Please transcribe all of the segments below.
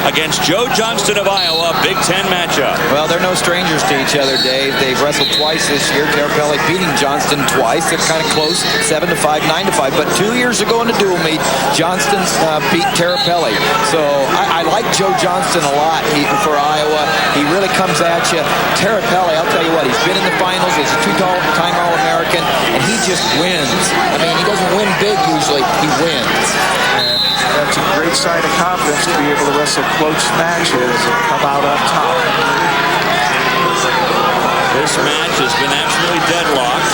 against Joe Johnston of Iowa. Big Ten matchup. Well, they're no strangers to each other, Dave. They've wrestled twice this year. Tirapelle beating Johnston twice. They're kind of close, 7-5, 9-5. But 2 years ago in the dual meet, Johnston beat Tirapelle. So I like Joe Johnston a lot for Iowa. He really comes at you. Tirapelle, I'll tell you what, he's been in the finals. He's a two-time All-American, and he just wins. I mean, he doesn't win big usually. He wins. And that's a great sign of confidence to be able to wrestle close matches and come out on top. This match has been absolutely deadlocked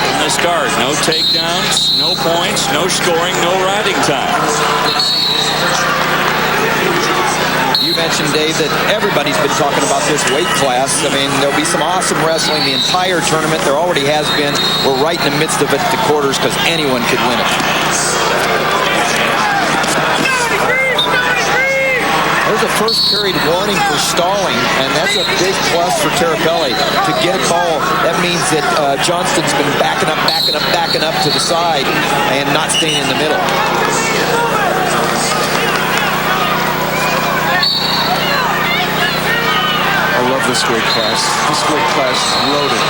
from the start. No takedowns, no points, no scoring, no riding time. You mentioned, Dave, that everybody's been talking about this weight class. I mean, there'll be some awesome wrestling the entire tournament. There already has been. We're right in the midst of it at the quarters because anyone could win it. There's a first period warning for stalling, and that's a big plus for Tirapelle. To get a call, that means that Johnston's been backing up to the side and not staying in the middle. I love this weight class. This weight class is loaded.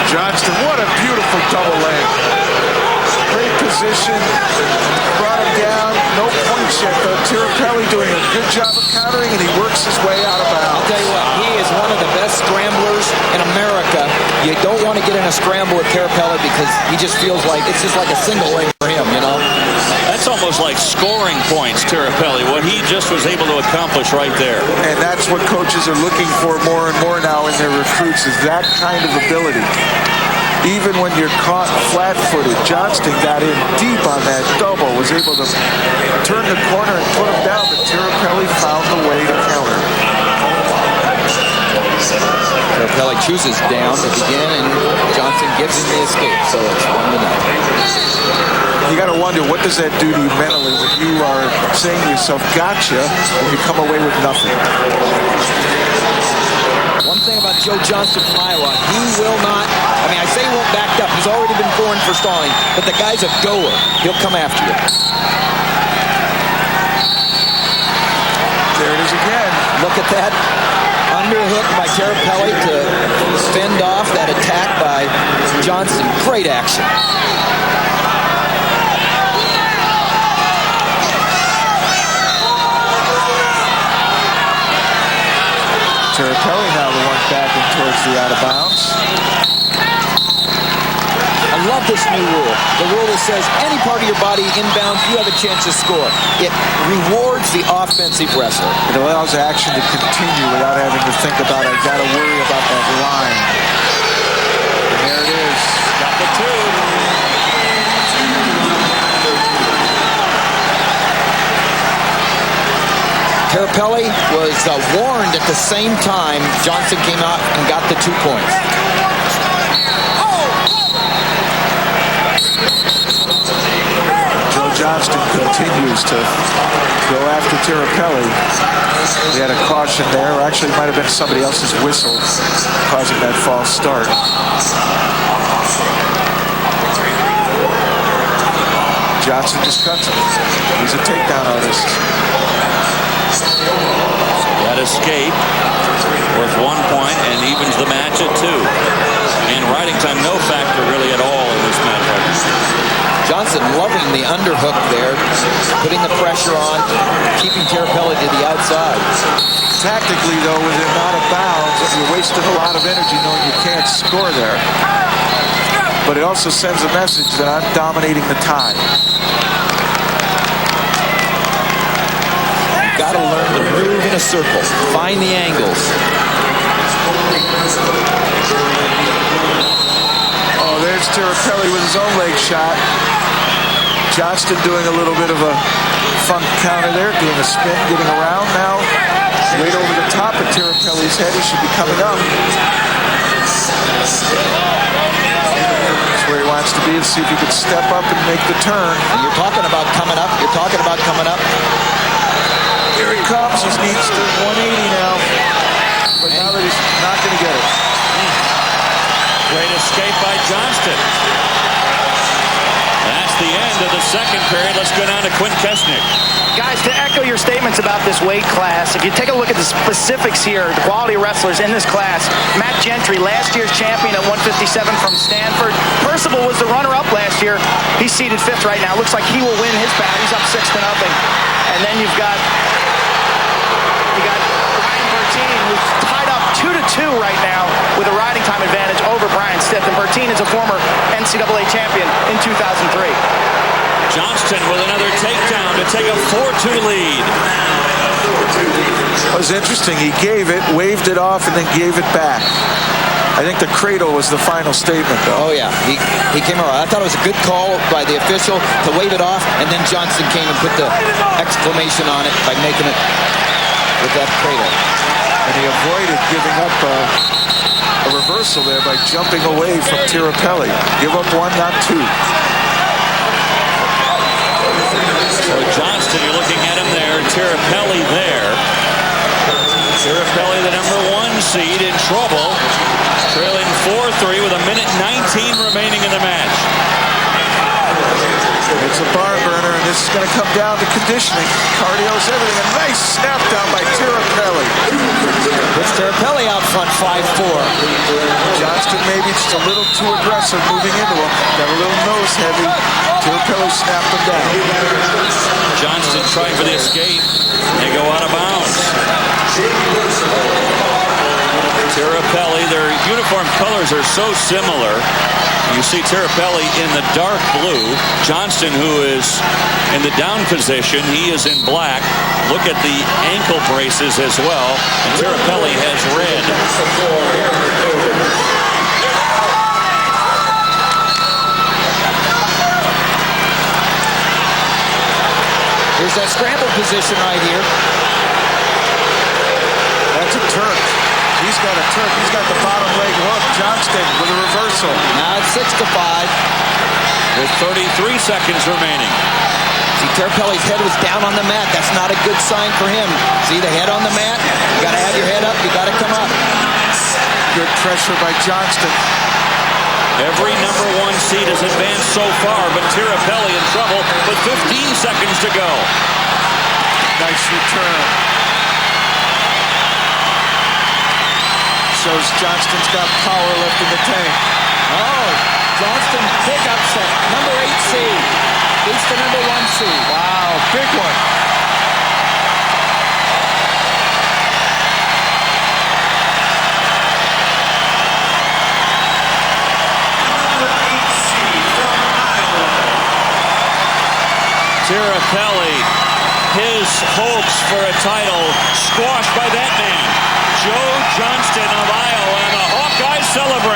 Johnston, what a beautiful double leg. Great position. Brought him down. No points yet, though. Tirapelle doing a good job of countering, and he works his way out of bounds. I'll tell you what, he is one of the best scramblers in America. You don't want to get in a scramble with Tirapelle because he just feels like it's just like a single leg for him, you know? That's almost like scoring points, Tirapelle, what he just was able to accomplish right there. And that's what coaches are looking for more and more now in their recruits, is that kind of ability. Even when you're caught flat-footed, Johnston got in deep on that double, was able to turn the corner and put him down, but Tirapelle found the way to counter. Tirapelle chooses down to begin, and Johnston gives him the escape, so it's 1-0. You got to wonder, what does that do to you mentally when you are saying to yourself, gotcha, when you come away with nothing? One thing about Joe Johnston from Iowa, he will not, I mean, I say he won't back up. He's already been warned for stalling, but the guy's a goer. He'll come after you. There it is again. Look at that underhook by Tirapelle to fend off that attack by Johnston. Great action. Tirapelle now the one backing towards the out of bounds. I love this new rule. The rule that says any part of your body inbounds, you have a chance to score. It rewards the offensive wrestler. It allows action to continue without having to think about, I got to worry about that line. And there it is. Got the two. Tirapelle was warned at the same time Johnston came out and got the 2 points. Joe Johnston continues to go after Tirapelle. He had a caution there, or actually it might have been somebody else's whistle causing that false start. Johnston just cuts him. He's a takedown artist. That escape worth 1 point and evens the match at 2. And riding time, no factor really at all in this match. Johnston loving the underhook there, putting the pressure on, keeping Tirapelle to the outside. Tactically, though, with him out of bounds, you're wasting a lot of energy knowing you can't score there. But it also sends a message that I'm dominating the time. Got to learn to move in a circle, find the angles. Oh, there's Tirapelle with his own leg shot. Johnston doing a little bit of a funk counter there, doing a spin, getting around now. Right over the top of Tirapelle's head. He should be coming up. That's where he wants to be. Let's see if he can step up and make the turn. And you're talking about coming up. You're talking about coming up. Here he comes. He needs to 180 now. But now that he's not going to get it. Great escape by Johnston. That's the end of the second period. Let's go down to Quinn Kesnick. Guys, to difference about this weight class, if you take a look at the specifics here, the quality of wrestlers in this class, Matt Gentry, last year's champion at 157 from Stanford. Percival was the runner-up last year. He's seated 5th right now. Looks like he will win his bout. He's up 6-0. And then you've got Brian Bertine, who's tied up 2-2 right now with a riding time advantage over Brian Stiff. And Bertine is a former NCAA champion in 2003. Johnston with another takedown to take a 4-2 lead. It was interesting. He gave it, waved it off, and then gave it back. I think the cradle was the final statement, though. Oh, yeah. He came around. I thought it was a good call by the official to wave it off, and then Johnston came and put the exclamation on it by making it with that cradle. And he avoided giving up a reversal there by jumping away from Tirapelle. Give up 1, not 2. So Johnston, you're looking at him there. Tirapelle there. Tirapelle, the number 1 seed, in trouble. Trailing 4-3 with 1:19 remaining in the match. It's a barn burner, and this is going to come down to conditioning. Cardio's everything. A nice snap down by Tirapelle. Puts Tirapelle out front 5-4. Johnston maybe just a little too aggressive moving into him. Got a little nose heavy. Tirapelle snapped him down. Johnston trying for the escape. They go out of bounds. Tirapelle, their uniform colors are so similar. You see Tirapelle in the dark blue. Johnston, who is in the down position, he is in black. Look at the ankle braces as well. And Tirapelle has red. Here's that scramble position right here. That's a Turk. He's got a Turk. He's got the bottom leg hook. Johnston with a reversal. Now it's 6-5. With 33 seconds remaining. See, Tirapelle's head was down on the mat. That's not a good sign for him. See the head on the mat? You got to have your head up. You got to come up. Good pressure by Johnston. Every number 1 seed has advanced so far, but Tirapelle in trouble with 15 seconds to go. Nice return. Shows Johnston's got power left in the tank. Oh, Johnston, big upset. Number 8 seed. Beats the number 1 seed. Wow, big one. Tirapelle, his hopes for a title squashed by that man, Joe Johnston of Iowa, and the Hawkeyes celebrate.